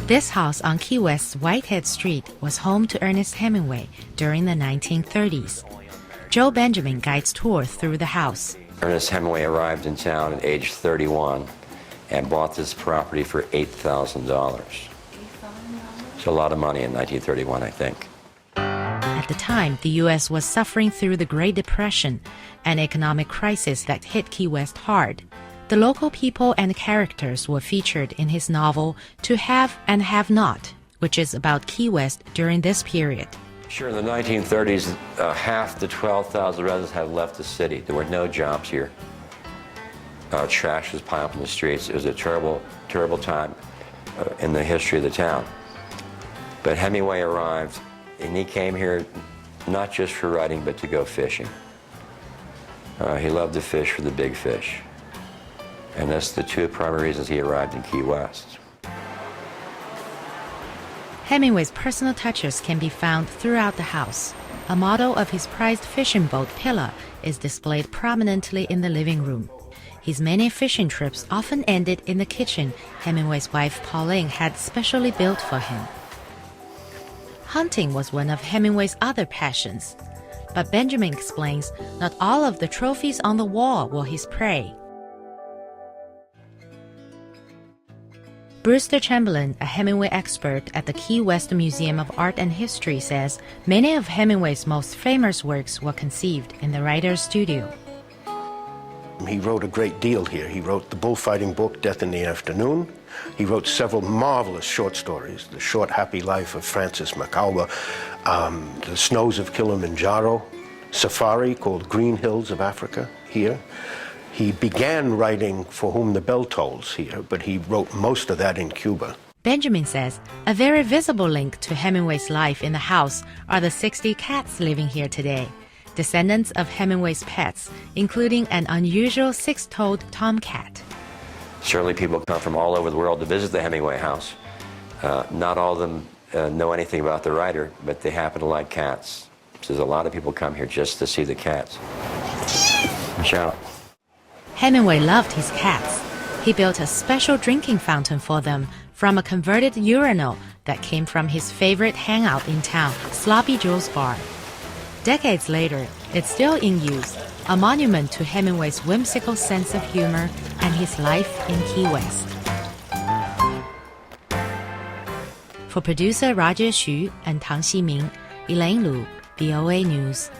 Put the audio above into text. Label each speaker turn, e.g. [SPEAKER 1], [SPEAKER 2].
[SPEAKER 1] This house on Key West's Whitehead Street was home to Ernest Hemingway during the 1930s. Joe Benjamin guides tour through the house.
[SPEAKER 2] Ernest Hemingway arrived in town at age 31 and bought this property for $8,000. It's a lot of money in 1931, I think.
[SPEAKER 1] At the time, the U.S. was suffering through the Great Depression, an economic crisis that hit Key West hard. The local people and characters were featured in his novel To Have and Have Not, which is about Key West during this period.
[SPEAKER 2] Sure, in the 1930s, half the 12,000 residents had left the city. There were no jobs here. Trash was piled up in the streets. It was a terrible, terrible time in the history of the town. But Hemingway arrived, and he came here not just for writing, but to go fishing. He loved to fish for the big fish. And that's the two primary reasons he arrived in Key West.
[SPEAKER 1] Hemingway's personal touches can be found throughout the house. A model of his prized fishing boat, Pillar, is displayed prominently in the living room. His many fishing trips often ended in the kitchen Hemingway's wife Pauline had specially built for him. Hunting was one of Hemingway's other passions. But Benjamin explains not all of the trophies on the wall were his prey. Brewster Chamberlain, a Hemingway expert at the Key West Museum of Art and History, says many of Hemingway's most famous works were conceived in the writer's studio.
[SPEAKER 3] He wrote a great deal here. He wrote the bullfighting book, Death in the Afternoon. He wrote several marvelous short stories, The Short Happy Life of Francis McAlba, The Snows of Kilimanjaro, Safari, called Green Hills of Africa, here. He began writing For Whom the Bell Tolls here, but he wrote most of that in Cuba.
[SPEAKER 1] Benjamin says a very visible link to Hemingway's life in the house are the 60 cats living here today, descendants of Hemingway's pets, including an unusual six-toed tomcat.
[SPEAKER 2] Certainly people come from all over the world to visit the Hemingway house. Not all of them know anything about the writer, but they happen to like cats. So there's a lot of people come here just to see the cats. Watch out.
[SPEAKER 1] Hemingway loved his cats. He built a special drinking fountain for them from a converted urinal that came from his favorite hangout in town, Sloppy Joe's Bar. Decades later, it's still in use, a monument to Hemingway's whimsical sense of humor and his life in Key West. For producer Roger Xu and Tang Ximing, Elaine Lu, VOA News.